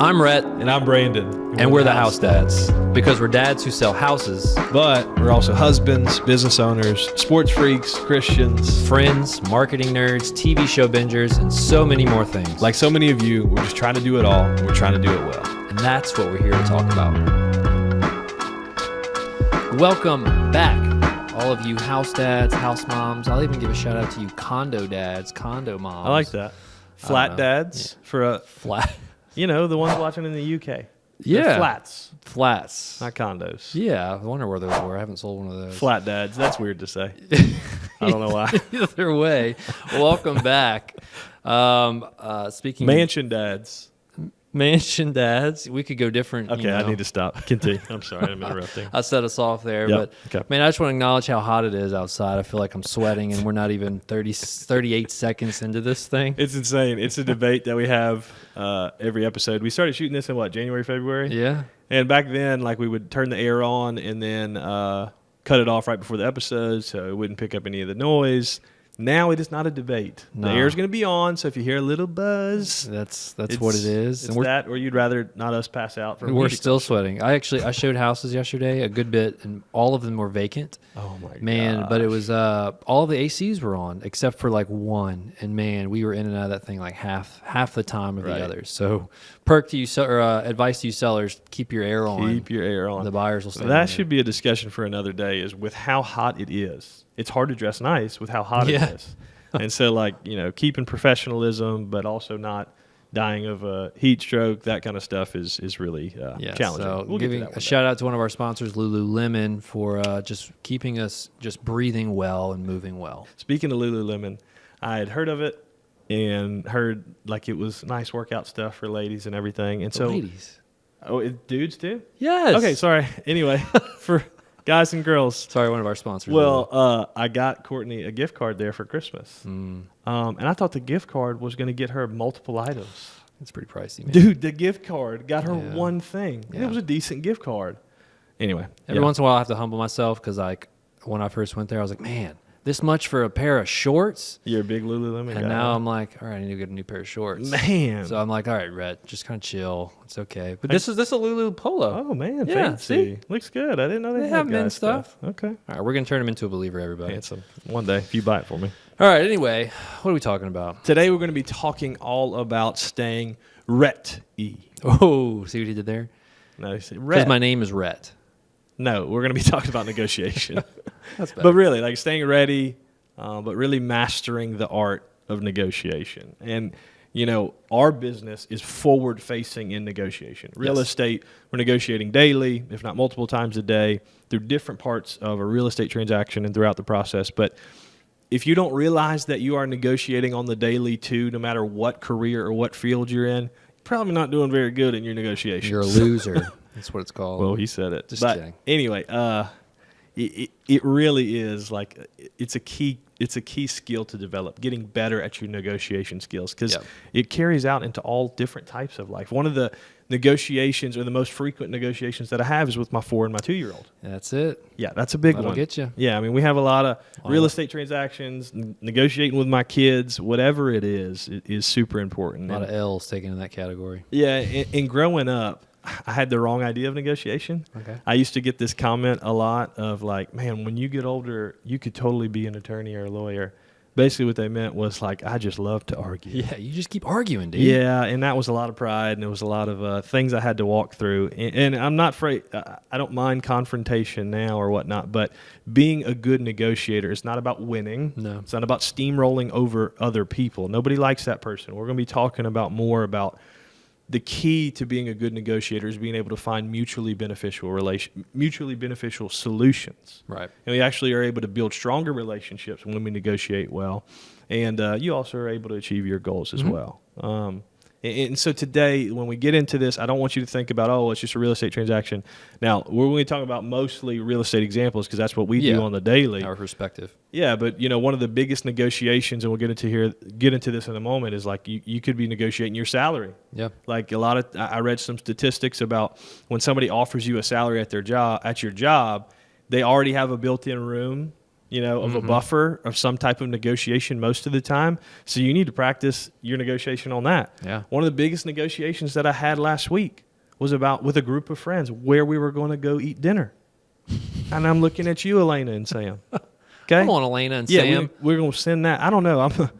I'm Rhett. And I'm Brandon. And we're the house dads. Because we're dads who sell houses. But we're also husbands, business owners, sports freaks, Christians, friends, marketing nerds, TV show bingers, and so many more things. Like so many of you, we're just trying to do it all, and we're trying to do it well. And that's what we're here to talk about. Welcome back, all of you house dads, house moms. I'll even give a shout out to you condo dads, condo moms. I like that. Flat dads for a... Flat... You know, the ones watching in the UK. Yeah. They're flats. Flats. Not condos. Yeah, I wonder where those were. I haven't sold one of those. Flat dads. That's weird to say. I don't know why. Either way, welcome back. Speaking Mansion dads. Mansion dads. We could go different. Okay, I need to stop. Continue. I'm sorry, I'm interrupting. I set us off there, Yep. but Okay. man, I just want to acknowledge how hot it is outside. I feel like I'm sweating, and we're not even 38 seconds into this thing. It's insane. It's a debate that we have every episode. We started shooting this in January, February? Yeah. And back then, we would turn the air on and then cut it off right before the episode so it wouldn't pick up any of the noise. Now it is not a debate. No. The air is going to be on, so if you hear a little buzz, that's what it is. It's that, or you'd rather not us pass out. We're still sweating. I showed houses yesterday, a good bit, and all of them were vacant. Oh my god, man! But it was all the ACs were on except for one, and man, we were in and out of that thing half the time of the others. So, advice to you sellers: keep your air on. Keep your air on. The buyers will stay. That should be a discussion for another day. Is with how hot it is. It's hard to dress nice with how hot it is. And so, keeping professionalism, but also not dying of a heat stroke, that kind of stuff is really challenging. So we'll giving a shout out to one of our sponsors, Lululemon, for just keeping us just breathing well and moving well. Speaking of Lululemon, I had heard of it and heard it was nice workout stuff for ladies and everything. And so ladies. Oh, dudes too? Yes. Okay, sorry. Anyway, for guys and girls. Sorry, one of our sponsors. Well, I got Courtney a gift card there for Christmas. And I thought the gift card was going to get her multiple items. It's pretty pricey, man. Dude, the gift card got her one thing. Yeah. And it was a decent gift card. Anyway. Every once in a while I have to humble myself because, when I first went there, I was like, man, this much for a pair of shorts? You're a big Lululemon guy. And now I'm like, all right, I need to get a new pair of shorts. Man. So I'm like, all right, Rhett, just kind of chill. It's okay. But this is a Lulu polo. Oh, man. Yeah, fancy. see? Looks good. I didn't know They had have guy men's stuff. Okay. All right, we're going to turn him into a believer, everybody. Handsome. One day, if you buy it for me. All right, anyway, what are we talking about? Today we're going to be talking all about staying Rhett-y. Oh, see what he did there? No, Rhett. Because my name is Rhett. No, we're going to be talking about negotiation. That's better. But really, staying ready, but really mastering the art of negotiation. And, our business is forward-facing in negotiation. Real estate, we're negotiating daily, if not multiple times a day, through different parts of a real estate transaction and throughout the process. But if you don't realize that you are negotiating on the daily too, no matter what career or what field you're in, you're probably not doing very good in your negotiations. You're a loser. That's what it's called. Well, he said it. Just but kidding. Anyway, it really is it's a key skill to develop, getting better at your negotiation skills, because it carries out into all different types of life. One of the negotiations, or the most frequent negotiations that I have, is with my 4 and my 2-year-old. That's it. Yeah, that's a big That'll one. get you. Yeah, I mean, we have a lot of real estate transactions, negotiating with my kids, whatever it is super important. A lot of L's taken in that category. Yeah, and growing up, I had the wrong idea of negotiation. Okay. I used to get this comment a lot of man, when you get older, you could totally be an attorney or a lawyer. Basically what they meant was I just love to argue. Yeah, you just keep arguing, dude. Yeah, and that was a lot of pride, and it was a lot of things I had to walk through. And I'm not afraid. I don't mind confrontation now or whatnot, but being a good negotiator is not about winning. No. It's not about steamrolling over other people. Nobody likes that person. We're going to be talking more about the key to being a good negotiator is being able to find mutually beneficial solutions. Right. And we actually are able to build stronger relationships when we negotiate well. And you also are able to achieve your goals as well. And so today, when we get into this, I don't want you to think about, it's just a real estate transaction. Now, we're going to talk about mostly real estate examples because that's what we do on the daily. Our perspective. Yeah, but one of the biggest negotiations, and we'll get into this in a moment, is you could be negotiating your salary. Yeah. I read some statistics about when somebody offers you a salary at your job, they already have a built-in room of a buffer of some type of negotiation most of the time. So you need to practice your negotiation on that. Yeah. One of the biggest negotiations that I had last week was about with a group of friends where we were going to go eat dinner. And I'm looking at you, Elena and Sam. Okay? Come on, Elena and Sam. We're going to send that. I don't know. I'm feeling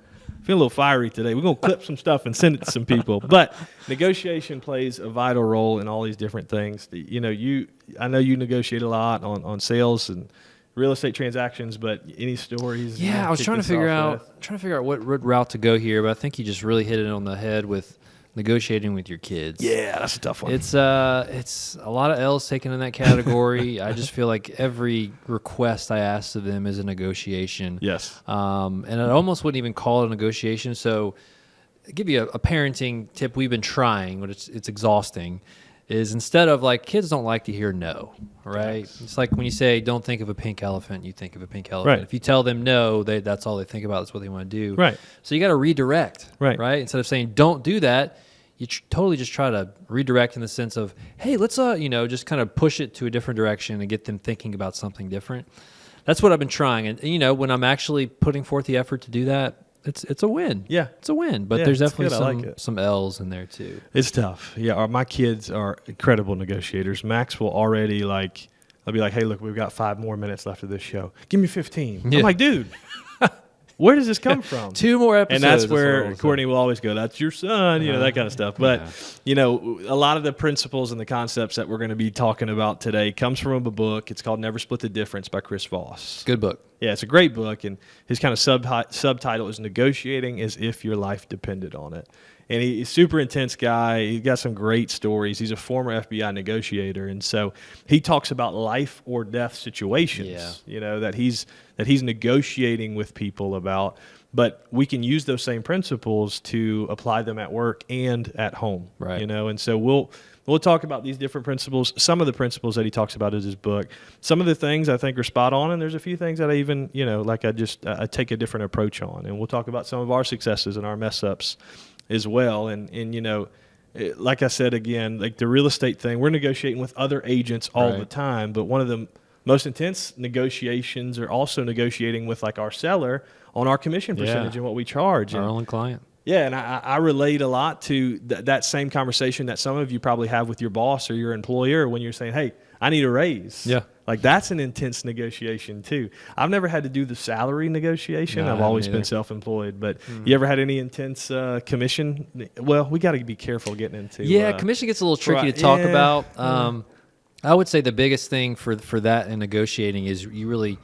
a little fiery today. We're going to clip some stuff and send it to some people. But negotiation plays a vital role in all these different things. I know you negotiate a lot on sales and real estate transactions, but any stories? Yeah, I was trying to figure out what route to go here, but I think you just really hit it on the head with negotiating with your kids. Yeah, that's a tough one. It's a lot of L's taken in that category. I just feel like every request I ask of them is a negotiation. Yes. And I almost wouldn't even call it a negotiation. So I'll give you a parenting tip we've been trying, but it's exhausting, is instead of like, kids don't like to hear no, right? Yes. It's like when you say, don't think of a pink elephant, you think of a pink elephant. Right. If you tell them no, that's all they think about. That's what they want to do. Right. So you got to redirect, right? Instead of saying, don't do that, you totally just try to redirect in the sense of, hey, let's, just kind of push it to a different direction and get them thinking about something different. That's what I've been trying. And, when I'm actually putting forth the effort to do that, it's a win. Yeah. It's a win. But there's definitely some L's in there too. It's tough. Yeah. My kids are incredible negotiators. Max will already I'll be like, hey, look, we've got 5 more minutes left of this show. Give me 15. Yeah. I'm like, dude, where does this come from? 2 more episodes. And that's where Courtney will always go, that's your son, that kind of stuff. But, a lot of the principles and the concepts that we're going to be talking about today comes from a book. It's called Never Split the Difference by Chris Voss. Good book. Yeah, it's a great book. And his kind of subtitle is Negotiating as If Your Life Depended on It. And he's a super intense guy. He's got some great stories. He's a former FBI negotiator. And so he talks about life or death situations, that he's negotiating with people about. But we can use those same principles to apply them at work and at home. Right. And so we'll talk about these different principles. Some of the principles that he talks about in his book. Some of the things I think are spot on, and there's a few things that I even, I take a different approach on. And we'll talk about some of our successes and our mess-ups as well. And like I said, again, like the real estate thing, we're negotiating with other agents all the time, but one of the most intense negotiations are also negotiating with like our seller on our commission percentage and what we charge. Our own client. Yeah, and I relate a lot to that same conversation that some of you probably have with your boss or your employer when you're saying, hey, I need a raise. Yeah. Like that's an intense negotiation too. I've never had to do the salary negotiation. No, I've always been self-employed. But you ever had any intense commission? Well, we got to be careful getting into. Yeah, commission gets a little tricky to talk about. I would say the biggest thing for that in negotiating is you really,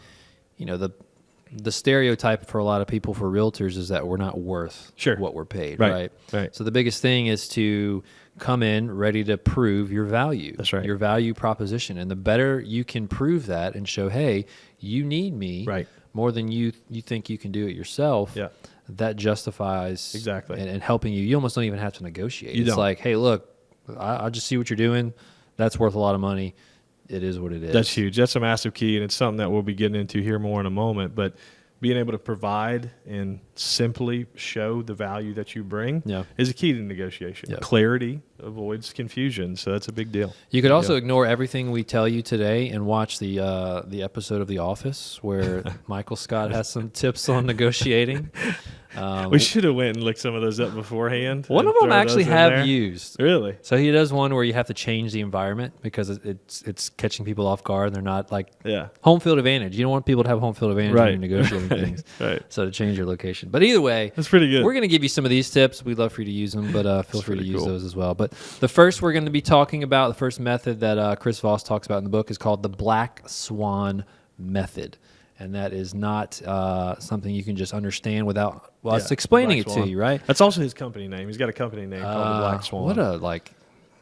the stereotype for a lot of people for realtors is that we're not worth what we're paid, right? Right. So the biggest thing is to come in ready to prove your value. That's right. Your value proposition. And the better you can prove that and show, hey, you need me more than you think you can do it yourself, that justifies and helping you. You almost don't even have to negotiate. It's like, hey, look, I just see what you're doing. That's worth a lot of money. It is what it is. That's huge. That's a massive key, and it's something that we'll be getting into here more in a moment. But being able to provide and simply show the value that you bring is a key to negotiation. Yeah. Clarity avoids confusion, so that's a big deal. You could also ignore everything we tell you today and watch the episode of The Office where Michael Scott has some tips on negotiating. We should have went and looked some of those up beforehand. One of them I actually have used. Really? So he does one where you have to change the environment because it's catching people off guard and they're not like home field advantage. You don't want people to have home field advantage when you're negotiating things. So to change your location. But either way, that's pretty good. We're going to give you some of these tips. We'd love for you to use them, but feel free to use those as well. But the first we're going to be talking about, the first method that Chris Voss talks about in the book is called the Black Swan Method. And that is not something you can just understand without us explaining it to you, right? That's also his company name. He's got a company name called the Black Swan. What a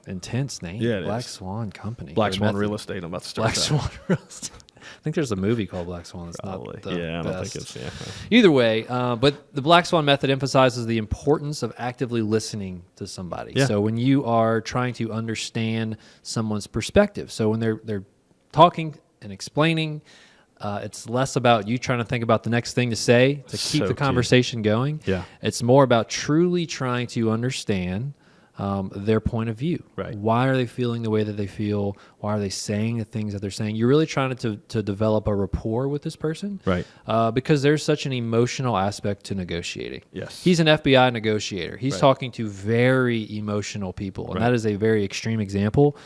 intense name. Yeah, Black Swan Company. Black Swan Real Estate. I'm about to start Black Swan Real Estate. I think there's a movie called Black Swan. It's probably not the I don't best. think it's Either way, but the Black Swan method emphasizes the importance of actively listening to somebody. So when you are trying to understand someone's perspective, so when they're talking and explaining, it's less about you trying to think about the next thing to say to keep the conversation going. Yeah. It's more about truly trying to understand their point of view. Right. Why are they feeling the way that they feel? Why are they saying the things that they're saying? You're really trying to develop a rapport with this person. Right. Because there's such an emotional aspect to negotiating. Yes. He's an FBI negotiator. He's Right. talking to very emotional people. And Right. that is a very extreme example.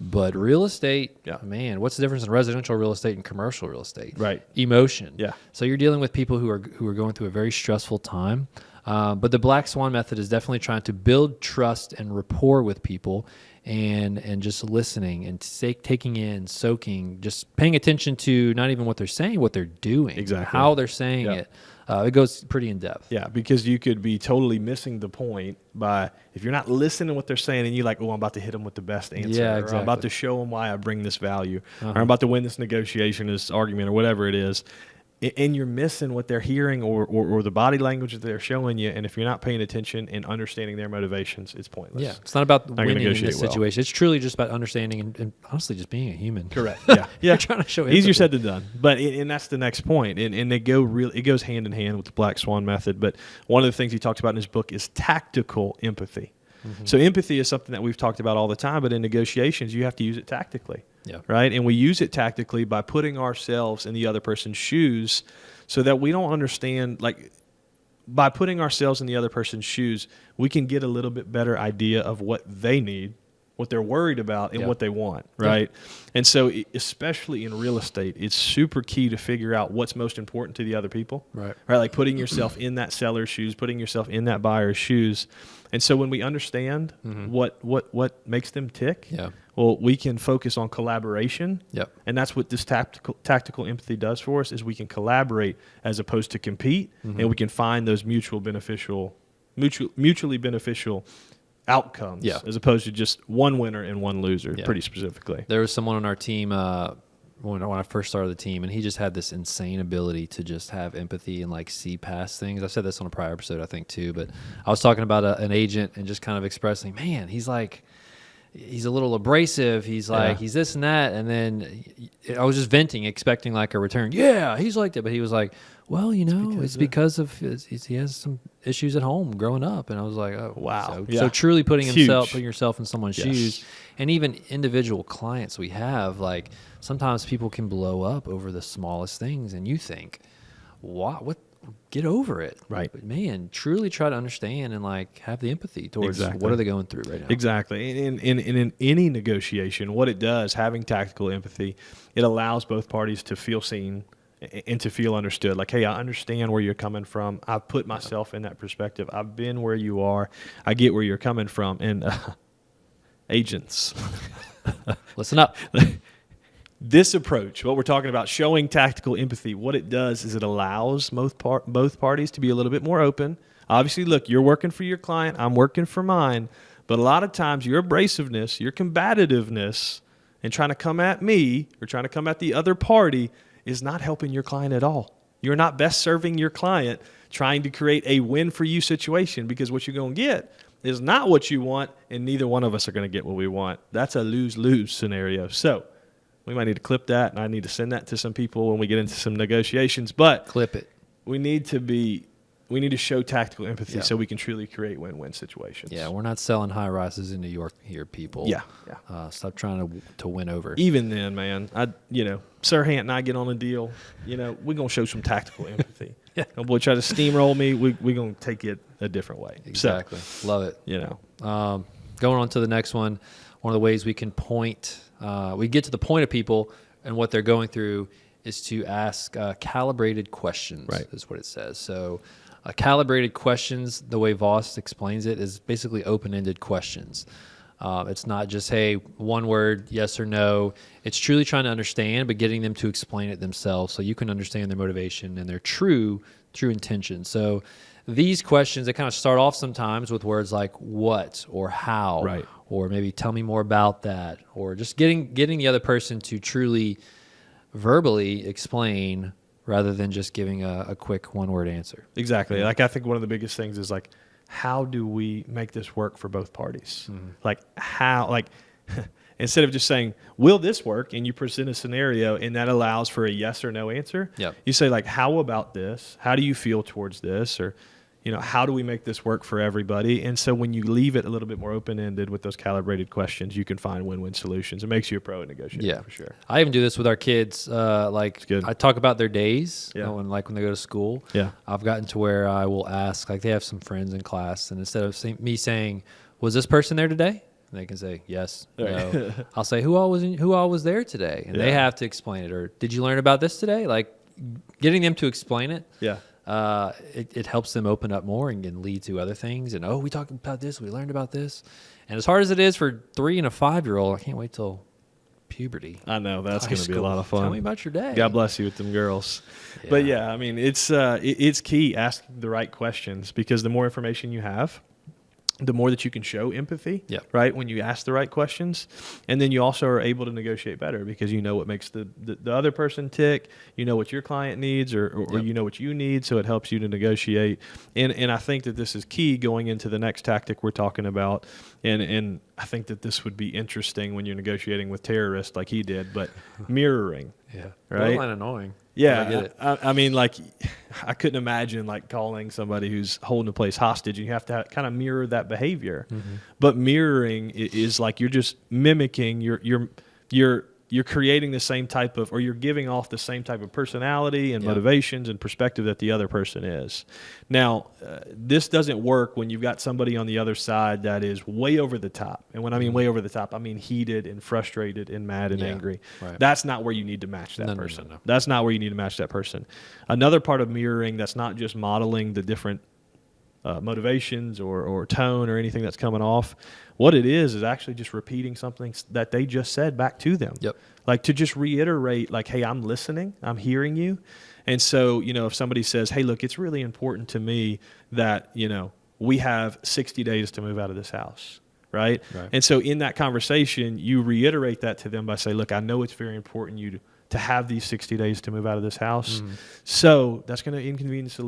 But real estate, Yeah. man, what's the difference in residential real estate and commercial real estate? Right. Emotion. Yeah. So you're dealing with people who are going through a very stressful time. But the Black Swan method is definitely trying to build trust and rapport with people, and just listening and taking in, soaking, just paying attention to not even what they're saying, what they're doing, Exactly. how they're saying it. It goes pretty in depth. Yeah, because you could be totally missing the point by if you're not listening to what they're saying and you're like, oh, I'm about to hit them with the best answer. Yeah, Or exactly. I'm about to show them why I bring this value. Or I'm about to win this negotiation, this argument, or whatever it is. And you're missing what they're hearing or the body language that they're showing you. And if you're not paying attention and understanding their motivations, it's pointless. Yeah, it's not about Not gonna winning in negotiate this well. situation. It's truly just about understanding and honestly just being a human. Correct. Yeah. You're trying to show empathy. Easier said than done. But and that's the next point. And they go it goes hand in hand with the Black Swan method. But one of the things he talks about in his book is tactical empathy. Mm-hmm. So empathy is something that we've talked about all the time, but in negotiations, you have to use it tactically. Yeah. Right? And we use it tactically by putting ourselves in the other person's shoes so that we don't understand, like, by putting ourselves in the other person's shoes, we can get a little bit better idea of what they need, what they're worried about, and what they want, right? And so especially in real estate, it's super key to figure out what's most important to the other people, right? Like putting yourself in that seller's shoes, putting yourself in that buyer's shoes. And so when we understand what makes them tick, well, we can focus on collaboration. Yep. And that's what this tactical empathy does for us, is we can collaborate as opposed to compete, and we can find those mutually beneficial outcomes, as opposed to just one winner and one loser, pretty specifically. There was someone on our team when I first started the team, and he just had this insane ability to just have empathy and like see past things. I said this on a prior episode, I think, too, but I was talking about an agent and just kind of expressing, man, he's a little abrasive. He's like, he's this and that. And then I was just venting, expecting like a return. Yeah, he's like that. But he was like, well, it's because of he has some issues at home growing up. And I was like, oh, wow. So truly putting yourself in someone's shoes. And even individual clients we have, like sometimes people can blow up over the smallest things. And you think, what? Get over it. Right. But man, truly try to understand and like have the empathy towards what are they going through right now. Exactly. And in any negotiation, what it does, having tactical empathy, it allows both parties to feel seen and to feel understood. Like, hey, I understand where you're coming from. I've put myself in that perspective. I've been where you are. I get where you're coming from. And agents, listen up. This approach, what we're talking about, showing tactical empathy, what it does is it allows both parties to be a little bit more open. Obviously, look, you're working for your client, I'm working for mine, but a lot of times your abrasiveness, your combativeness, and trying to come at me or trying to come at the other party is not helping your client at all. You're not best serving your client trying to create a win-for-you situation, because what you're going to get is not what you want, and neither one of us are going to get what we want. That's a lose-lose scenario. So we might need to clip that, and I need to send that to some people when we get into some negotiations. But clip it. We need to show tactical empathy so we can truly create win-win situations. Yeah, we're not selling high rises in New York here, people. Yeah. Stop trying to win over. Even then, man, Sir Hant and I get on a deal. We're gonna show some tactical empathy. Oh boy, try to steamroll me. We're gonna take it a different way. Exactly. Love it. Going on to the next one. One of the ways we can point. We get to the point of people and what they're going through is to ask calibrated questions, is what it says. So calibrated questions, the way Voss explains it, is basically open-ended questions. It's not just, hey, one word, yes or no. It's truly trying to understand, but getting them to explain it themselves so you can understand their motivation and their true intention. So these questions, they kind of start off sometimes with words like what or how, or maybe tell me more about that, or just getting the other person to truly verbally explain rather than just giving a quick one-word answer. Exactly. Like, I think one of the biggest things is like, how do we make this work for both parties? Like, how, like, instead of just saying, will this work? And you present a scenario and that allows for a yes or no answer. You say, like, how about this? How do you feel towards this? Or, how do we make this work for everybody? And so when you leave it a little bit more open-ended with those calibrated questions, you can find win-win solutions. It makes you a pro at negotiating, for sure. I even do this with our kids. I talk about their days, when they go to school. Yeah. I've gotten to where I will ask, they have some friends in class, and instead of me saying, was this person there today? And they can say, yes, no. I'll say, who all was there today? And they have to explain it. Or did you learn about this today? Like getting them to explain it. Yeah. It helps them open up more and can lead to other things. And, we talked about this, we learned about this. And as hard as it is for 3 and a 5-year-old, I can't wait till puberty. I know, that's going to be a lot of fun. Tell me about your day. God bless you with them girls. Yeah. But I mean, it's key asking the right questions, because the more information you have, the more that you can show empathy, right, when you ask the right questions. And then you also are able to negotiate better, because you know what makes the other person tick, you know what your client needs, or you know what you need, so it helps you to negotiate. And I think that this is key going into the next tactic we're talking about. And I think that this would be interesting when you're negotiating with terrorists like he did, but mirroring. Yeah. Right? Borderline annoying. Yeah, I get it. I mean, I couldn't imagine calling somebody who's holding a place hostage, and you have to kind of mirror that behavior. Mm-hmm. But mirroring is you're just mimicking. You're creating the same type of, or you're giving off the same type of personality and motivations and perspective that the other person is. Now, this doesn't work when you've got somebody on the other side that is way over the top. And when I mean way over the top, I mean heated and frustrated and mad and angry. Right. That's not where you need to match that person. No. That's not where you need to match that person. Another part of mirroring that's not just modeling the different motivations or tone or anything that's coming off. What it is actually just repeating something that they just said back to them. Yep. To just reiterate, hey, I'm listening, I'm hearing you. And so, if somebody says, hey, look, it's really important to me that, we have 60 days to move out of this house. Right? And so in that conversation, you reiterate that to them by saying, look, I know it's very important to have these 60 days to move out of this house. Mm-hmm. So that's going to inconvenience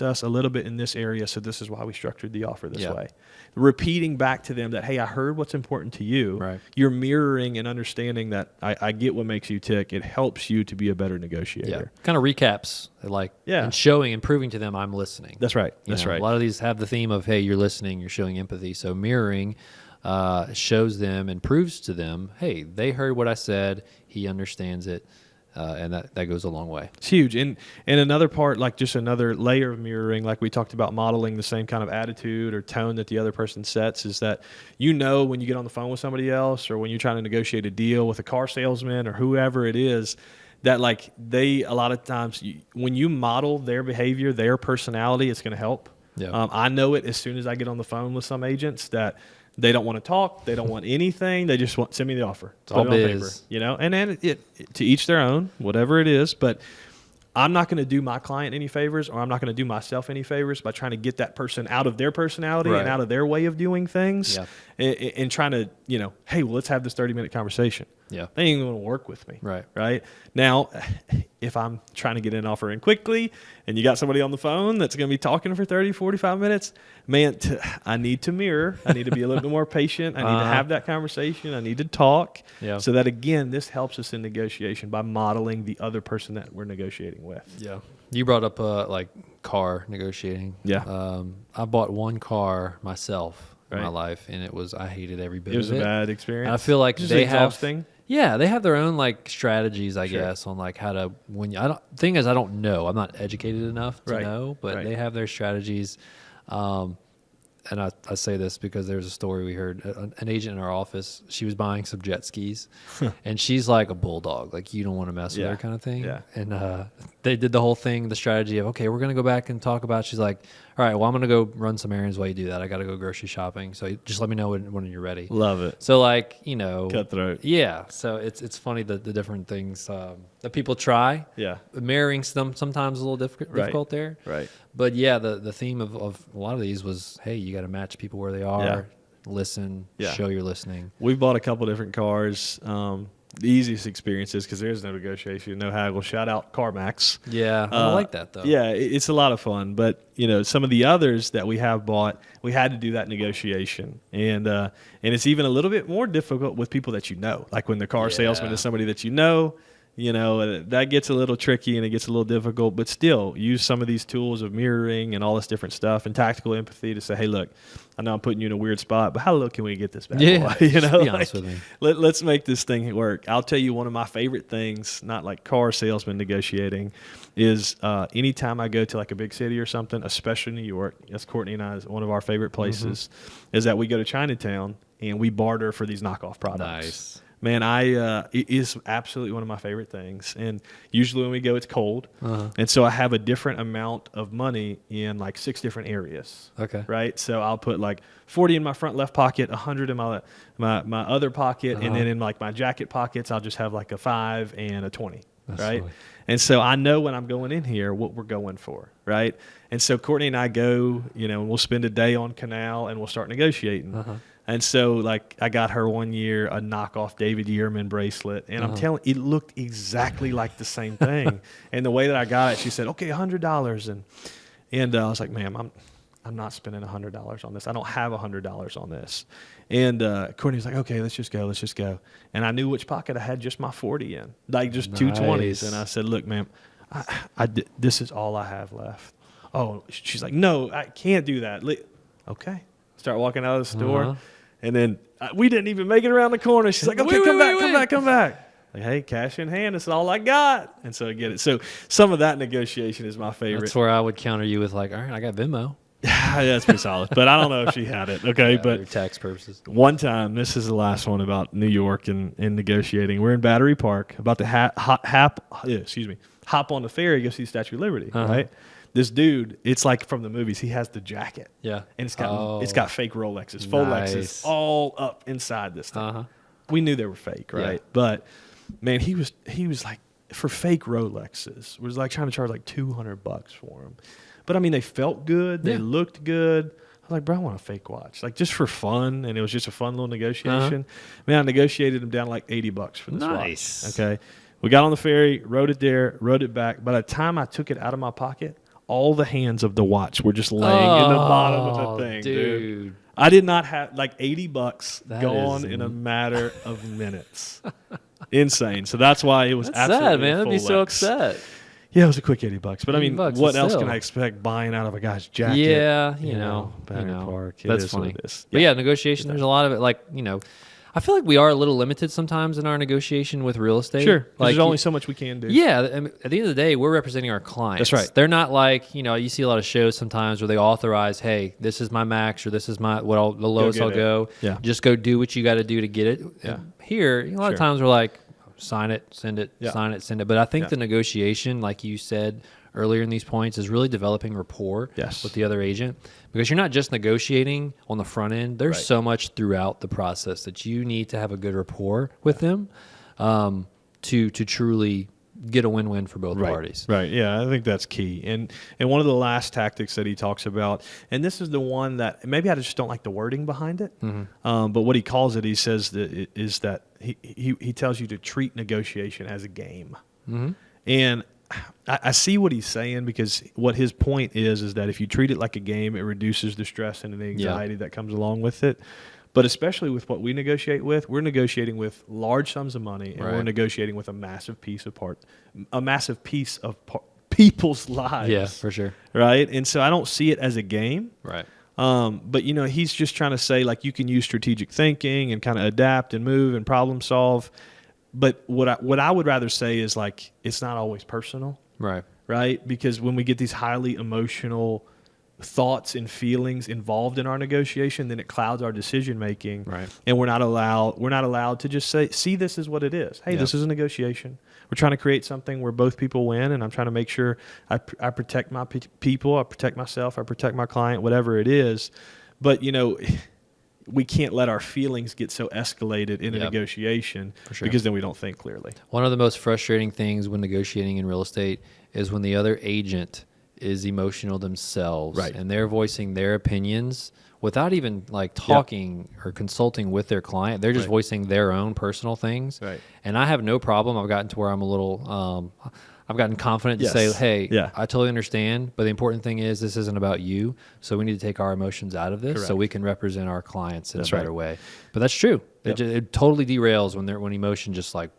us a little bit in this area. So this is why we structured the offer this way. Repeating back to them that, hey, I heard what's important to you. Right. You're mirroring and understanding that I get what makes you tick. It helps you to be a better negotiator. Yeah. Kind of recaps, and showing and proving to them I'm listening. That's right. That's right. A lot of these have the theme of, hey, you're listening, you're showing empathy. So mirroring shows them and proves to them, hey, they heard what I said, he understands it, and that goes a long way. It's huge. And another part, just another layer of mirroring, like we talked about modeling the same kind of attitude or tone that the other person sets, is that when you get on the phone with somebody else, or when you're trying to negotiate a deal with a car salesman or whoever it is, that they, a lot of times, when you model their behavior, their personality, it's going to help. Yeah. I know it as soon as I get on the phone with some agents that they don't want to talk. They don't want anything. They just send me the offer. It's all biz. And then to each their own, whatever it is. But I'm not going to do my client any favors, or I'm not going to do myself any favors by trying to get that person out of their personality and out of their way of doing things, and trying to, hey, well, let's have this 30-minute conversation. Yeah. They ain't going to work with me. Right. Now, if I'm trying to get an offer in quickly and you got somebody on the phone that's going to be talking for 30, 45 minutes, man, I need to mirror. I need to be a little bit more patient. I need to have that conversation. I need to talk. Yeah. So that, again, this helps us in negotiation by modeling the other person that we're negotiating with. Yeah. You brought up car negotiating. Yeah. I bought one car myself in my life, and I hated every bit of it. It was a bad experience. And I feel like they have exhausting. Yeah, they have their own strategies, I guess, on how to thing is, I don't know. I'm not educated enough to know, but they have their strategies. And I say this because there's a story we heard. An agent in our office, she was buying some jet skis, and she's like a bulldog. You don't want to mess with her kind of thing. Yeah. And they did the whole thing, the strategy of, okay, we're going to go back and talk about, she's like, all right, well, I'm going to go run some errands while you do that. I got to go grocery shopping. So just let me know when you're ready. Love it. So cutthroat. Yeah. So it's funny the different things that people try. Yeah. Marrying sometimes a little difficult there. Right. But yeah, the theme of a lot of these was, hey, you got to match people where they are, listen, show you're listening. We've bought a couple different cars. The easiest experiences, because there's no negotiation, no haggle. Shout out CarMax. Yeah, I like that though. Yeah, it's a lot of fun. But some of the others that we have bought, we had to do that negotiation, and it's even a little bit more difficult with people that like when the car salesman is somebody that that gets a little tricky and it gets a little difficult, but still use some of these tools of mirroring and all this different stuff and tactical empathy to say, hey, look, I know I'm putting you in a weird spot, but how low can we get this back? Yeah, be honest with me. Let's make this thing work. I'll tell you one of my favorite things, not like car salesman negotiating, is anytime I go to like a big city or something, especially New York, that's Courtney and I, is one of our favorite places, is that we go to Chinatown and we barter for these knockoff products. Nice. Man, it is absolutely one of my favorite things. And usually when we go, it's cold. And so I have a different amount of money in like 6 different areas. Okay. Right? So I'll put like 40 in my front left pocket, 100 in my other pocket, and then in like my jacket pockets, I'll just have like a 5 and a 20. That's right? Funny. And so I know when I'm going in here what we're going for, right? And so Courtney and I go, and we'll spend a day on Canal and we'll start negotiating. And so, like, I got her one year a knockoff David Yurman bracelet, and I'm telling you, it looked exactly like the same thing. And the way that I got it, she said, "Okay, $100," and I was like, "Ma'am, I'm not spending $100 on this. I don't have $100 on this." And Courtney was like, "Okay, let's just go." And I knew which pocket I had just my 40 in, like just 220s. And I said, "Look, ma'am, this is all I have left." Oh, she's like, "No, I can't do that." Okay. Start walking out of the store. And then we didn't even make it around the corner. She's like, "Okay, come back. Like, hey, cash in hand. That's all I got. And so I get it. So some of that negotiation is my favorite. That's where I would counter you with like, all right, I got Venmo. Yeah, that's pretty solid. But I don't know if she had it. Okay, but for tax purposes. One time, this is the last one about New York and negotiating. We're in Battery Park, about to hop on the ferry, go see Statue of Liberty, right? This dude, it's like from the movies. He has the jacket, and it's got fake Rolexes, Rolexes, all up inside this thing. We knew they were fake, right? Yeah. But man, he was like, for fake Rolexes, was like trying to charge like $200 for them. But I mean, they felt good, they looked good. I was like, bro, I want a fake watch, like just for fun, and it was just a fun little negotiation. Man, I negotiated him down like $80 for this watch. Okay, we got on the ferry, rode it there, rode it back. By the time I took it out of my pocket, all the hands of the watch were just laying in the bottom of the thing, dude. I did not have like $80 gone in a matter of minutes. Insane. So that's why it was absolutely sad, man. I'd be so upset. Yeah, it was a quick $80. But I mean, what else can I expect buying out of a guy's jacket? Yeah, Battery Park. That's funny. But yeah, negotiation. There's a lot of it. Like, I feel like we are a little limited sometimes in our negotiation with real estate. Sure. Like, there's only so much we can do. Yeah. I mean, at the end of the day, we're representing our clients. That's right. They're not like, you see a lot of shows sometimes where they authorize, hey, this is my max or this is the lowest I'll go. Yeah. Just go do what you got to do to get it. Yeah. Here, a lot of times we're like, sign it, send it, sign it, send it. But I think the negotiation, like you said earlier in these points, is really developing rapport with the other agent, because you're not just negotiating on the front end. There's so much throughout the process that you need to have a good rapport with them to truly get a win-win for both parties. Right. Yeah, I think that's key. And one of the last tactics that he talks about, and this is the one that maybe I just don't like the wording behind it, but what he calls it, he says that is that he tells you to treat negotiation as a game. And I see what he's saying, because what his point is that if you treat it like a game, it reduces the stress and the anxiety that comes along with it. But especially with what we negotiate with, we're negotiating with large sums of money, and we're negotiating with a massive piece of people's lives. Yeah, for sure. Right? And so I don't see it as a game. Right. But he's just trying to say, like, you can use strategic thinking and kind of adapt and move and problem solve. But what I would rather say is, like, it's not always personal. Right. Right? Because when we get these highly emotional thoughts and feelings involved in our negotiation, then it clouds our decision making. Right. And we're not allowed to just see this is what it is. Hey, this is a negotiation. We're trying to create something where both people win, and I'm trying to make sure I protect my people, I protect myself, I protect my client, whatever it is. But we can't let our feelings get so escalated in a negotiation, because then we don't think clearly. One of the most frustrating things when negotiating in real estate is when the other agent is emotional themselves, and they're voicing their opinions without even like talking or consulting with their client. They're just voicing their own personal things. Right. And I have no problem. I've gotten to where I'm a little, I've gotten confident to say, hey, I totally understand, but the important thing is this isn't about you, so we need to take our emotions out of this so we can represent our clients in a better way. But that's true. It totally derails when emotion just like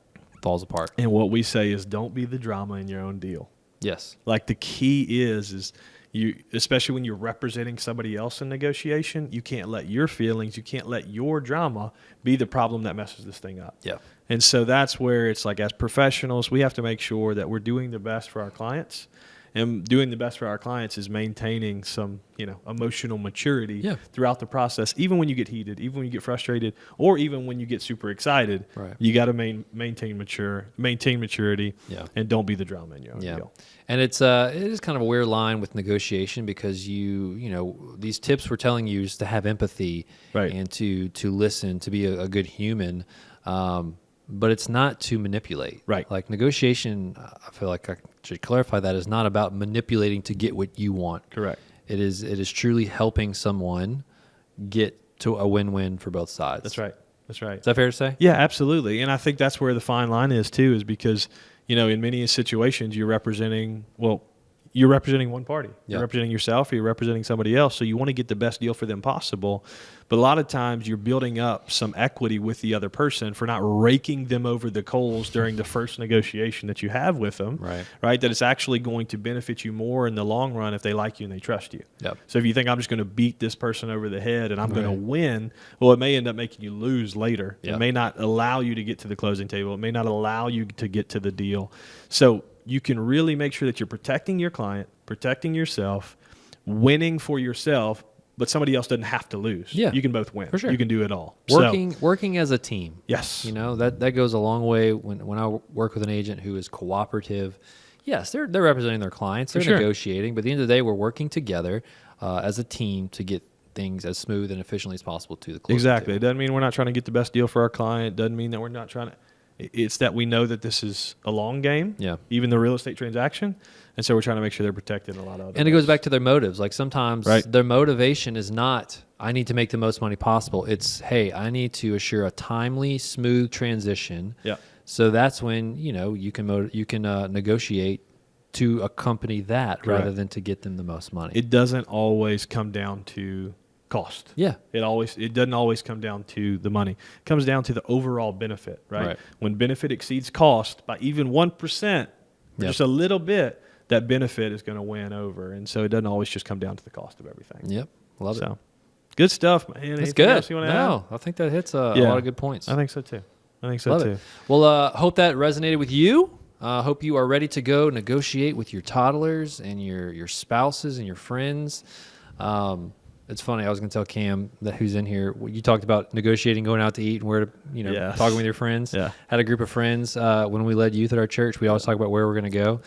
falls apart. And what we say is don't be the drama in your own deal. Yes. Like the key is you, especially when you're representing somebody else in negotiation, you can't let your feelings, you can't let your drama be the problem that messes this thing up. Yeah. And so that's where it's like, as professionals, we have to make sure that we're doing the best for our clients. And doing the best for our clients is maintaining some, emotional maturity throughout the process. Even when you get heated, even when you get frustrated, or even when you get super excited, you got to maintain maturity, and don't be the drama in your own deal. And it is kind of a weird line with negotiation, because these tips we're telling you is to have empathy, and to listen, to be a good human. But it's not to manipulate. Right. Like negotiation, I feel like I should clarify that, is not about manipulating to get what you want. Correct. It is truly helping someone get to a win-win for both sides. That's right. That's right. Is that fair to say? Yeah, absolutely. And I think that's where the fine line is too, is because, in many situations you're representing one party. You're representing yourself, or you're representing somebody else. So you want to get the best deal for them possible. But a lot of times you're building up some equity with the other person for not raking them over the coals during the first negotiation that you have with them. Right. That it's actually going to benefit you more in the long run if they like you and they trust you. Yep. So if you think I'm just going to beat this person over the head and I'm going to win, well, it may end up making you lose later. It may not allow you to get to the closing table. It may not allow you to get to the deal. So you can really make sure that you're protecting your client, protecting yourself, winning for yourself, but somebody else doesn't have to lose. Yeah. You can both win. For sure. You can do it all. Working as a team. Yes. That goes a long way. When I work with an agent who is cooperative, yes, they're representing their clients. They're negotiating, but at the end of the day, we're working together as a team to get things as smooth and efficiently as possible to the closing Exactly. table. It doesn't mean we're not trying to get the best deal for our client. It doesn't mean that we're not trying to. It's that we know that this is a long game, even the real estate transaction. And so we're trying to make sure they're protected in a lot of other And it goes back to their motives. Like sometimes their motivation is not, I need to make the most money possible. It's, hey, I need to assure a timely, smooth transition. Yeah. So that's when, you can negotiate to accompany that rather than to get them the most money. It doesn't always come down to cost. Yeah. It doesn't always come down to the money. It comes down to the overall benefit, right? When benefit exceeds cost by even 1%, just a little bit, that benefit is going to win over. And so it doesn't always just come down to the cost of everything. Yep. Love it. Good stuff, man. That's Anything good. else you want to add? I think that hits a lot of good points. I think so too. Love it. Well, hope that resonated with you. Hope you are ready to go negotiate with your toddlers and your spouses and your friends. It's funny. I was going to tell Cam, that who's in here, you talked about negotiating, going out to eat, and where to, talking with your friends. Yeah. Had a group of friends when we led youth at our church. We always talk about where we're going to go.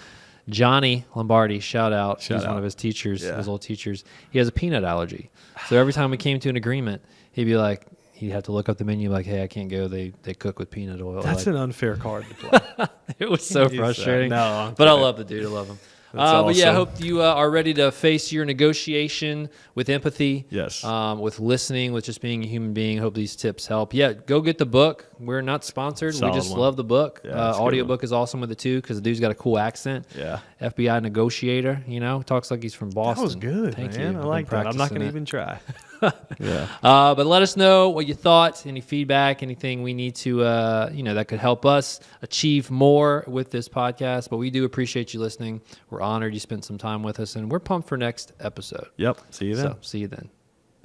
Johnny Lombardi, shout out. He's one of his teachers, his old teachers. He has a peanut allergy. So every time we came to an agreement, he'd have to look up the menu like, hey, I can't go. They cook with peanut oil. That's an unfair card to play. It was so frustrating. No, but I love the dude. I love him. Awesome. But yeah, I hope you are ready to face your negotiation with empathy. Yes. With listening, with just being a human being. Hope these tips help. Yeah, go get the book. We're not sponsored. We just love the book. Yeah, audiobook is awesome with it too, because the dude's got a cool accent. Yeah. FBI negotiator, talks like he's from Boston. That was good, Thank man. you. I like that. I'm not going to even try. Yeah. But let us know what you thought, any feedback, anything we need to, that could help us achieve more with this podcast. But we do appreciate you listening. We're honored you spent some time with us, and we're pumped for next episode. Yep. See you then. See you then.